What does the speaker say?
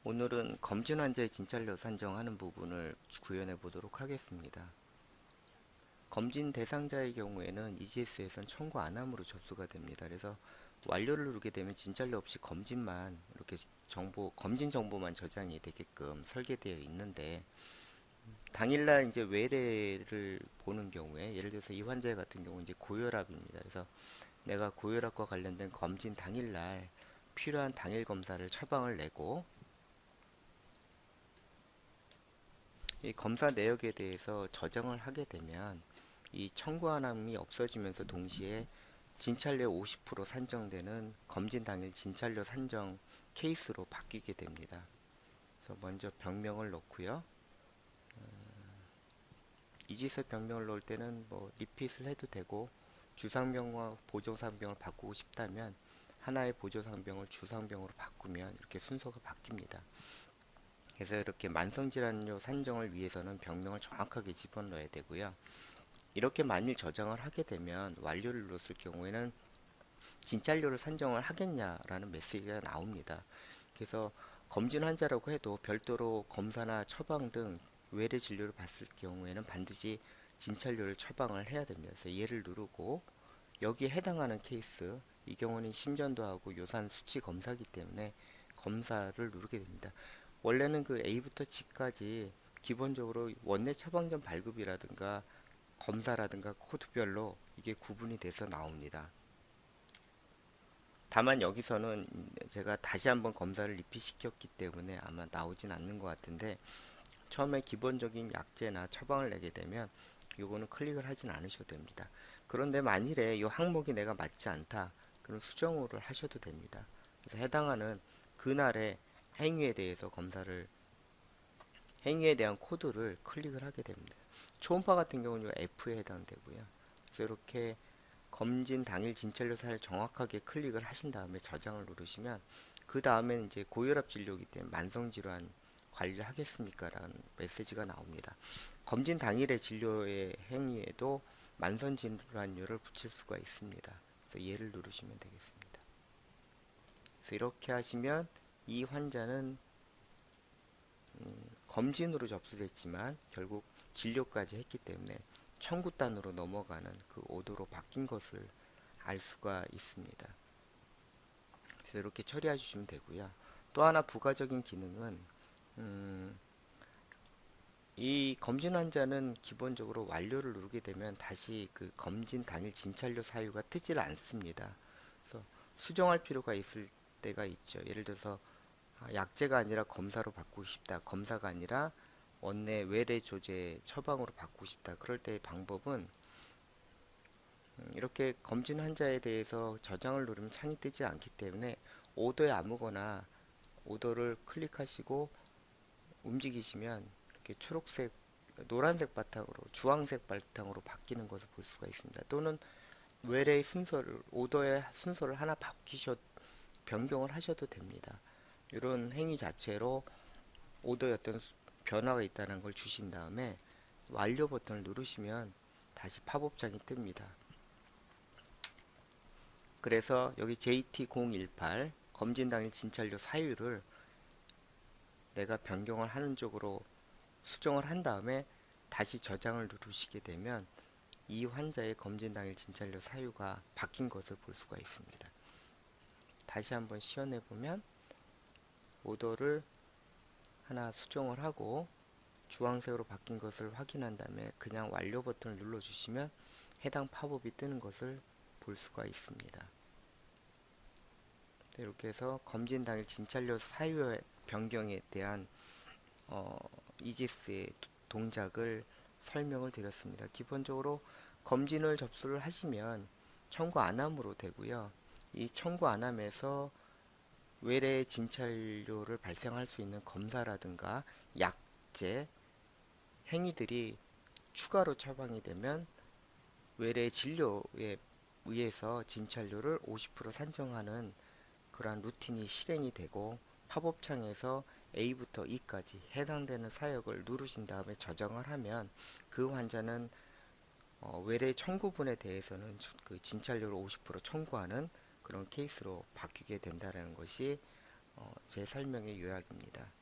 오늘은 검진 환자의 진찰료 산정하는 부분을 구현해 보도록 하겠습니다. 검진 대상자의 경우에는 EGS에선 청구 안함으로 접수가 됩니다. 그래서 완료를 누르게 되면 진찰료 없이 검진만 이렇게 검진 정보만 저장이 되게끔 설계되어 있는데, 당일날 이제 외래를 보는 경우에, 예를 들어서 이 환자 같은 경우 이제 고혈압입니다. 그래서 내가 고혈압과 관련된 검진 당일날 필요한 당일 검사를 처방을 내고, 이 검사 내역에 대해서 저장을 하게 되면 이 청구한함이 없어지면서 동시에 진찰료 50% 산정되는 검진 당일 진찰료 산정 케이스로 바뀌게 됩니다. 그래서 먼저 병명을 넣고요. 이지서 병명을 넣을 때는 뭐 리핏을 해도 되고, 주상병과 보조상병을 바꾸고 싶다면 하나의 보조상병을 주상병으로 바꾸면 이렇게 순서가 바뀝니다. 그래서 이렇게 만성질환료 산정을 위해서는 병명을 정확하게 집어넣어야 되고요. 이렇게 만일 저장을 하게 되면 완료를 눌렀을 경우에는 진찰료를 산정을 하겠냐라는 메시지가 나옵니다. 그래서 검진 환자라고 해도 별도로 검사나 처방 등 외래 진료를 받을 경우에는 반드시 진찰료를 처방을 해야 됩니다. 그래서 얘를 누르고 여기에 해당하는 케이스, 이 경우는 심전도하고 요산 수치 검사이기 때문에 검사를 누르게 됩니다. 원래는 그 A부터 G까지 기본적으로 원내 처방전 발급이라든가 검사라든가 코드별로 이게 구분이 돼서 나옵니다. 다만 여기서는 제가 다시 한번 검사를 리피시켰기 때문에 아마 나오진 않는 것 같은데, 처음에 기본적인 약제나 처방을 내게 되면 요거는 클릭을 하진 않으셔도 됩니다. 그런데 만일에 이 항목이 내가 맞지 않다, 그럼 수정호를 하셔도 됩니다. 그래서 해당하는 그날의 행위에 대해서 행위에 대한 코드를 클릭을 하게 됩니다. 초음파 같은 경우는 F에 해당되고요. 그래서 이렇게 검진 당일 진찰료 사를 정확하게 클릭을 하신 다음에 저장을 누르시면, 그 다음에는 이제 고혈압 진료이기 때문에 만성질환 관리하겠습니까? 라는 메시지가 나옵니다. 검진 당일의 진료의 행위에도 만성질환료를 붙일 수가 있습니다. 그래서 얘를 누르시면 되겠습니다. 그래서 이렇게 하시면 이 환자는 검진으로 접수됐지만 결국 진료까지 했기 때문에 청구단으로 넘어가는 그 오도로 바뀐 것을 알 수가 있습니다. 그래서 이렇게 처리해 주시면 되고요. 또 하나 부가적인 기능은, 이 검진 환자는 기본적으로 완료를 누르게 되면 다시 그 검진 당일 진찰료 사유가 뜨질 않습니다. 그래서 수정할 필요가 있을 때가 있죠. 예를 들어서 약제가 아니라 검사로 바꾸고 싶다, 검사가 아니라 원내 외래 조제 처방으로 바꾸고 싶다, 그럴 때의 방법은 이렇게 검진 환자에 대해서 저장을 누르면 창이 뜨지 않기 때문에 오더에 아무거나 오더를 클릭하시고 움직이시면 이렇게 초록색, 노란색 바탕으로 주황색 바탕으로 바뀌는 것을 볼 수가 있습니다. 또는 외래의 순서를, 오더의 순서를 하나 변경을 하셔도 됩니다. 이런 행위 자체로 오더에 어떤 변화가 있다는 걸 주신 다음에 완료 버튼을 누르시면 다시 팝업창이 뜹니다. 그래서 여기 JT018 검진 당일 진찰료 사유를 내가 변경을 하는 쪽으로 수정을 한 다음에 다시 저장을 누르시게 되면 이 환자의 검진 당일 진찰료 사유가 바뀐 것을 볼 수가 있습니다. 다시 한번 시연해 보면 오더를 하나 수정을 하고 주황색으로 바뀐 것을 확인한 다음에 그냥 완료 버튼을 눌러주시면 해당 팝업이 뜨는 것을 볼 수가 있습니다. 이렇게 해서 검진 당일 진찰료 사유 변경에 대한 이지스의 동작을 설명을 드렸습니다. 기본적으로 검진을 접수를 하시면 청구 안함으로 되고요. 이 청구 안함에서 외래 진찰료를 발생할 수 있는 검사라든가 약제 행위들이 추가로 처방이 되면 외래 진료에 의해서 진찰료를 50% 산정하는 그러한 루틴이 실행이 되고, 팝업창에서 A부터 E까지 해당되는 사역을 누르신 다음에 저장을 하면 그 환자는 외래 청구분에 대해서는 그 진찰료를 50% 청구하는 그런 케이스로 바뀌게 된다는 것이 제 설명의 요약입니다.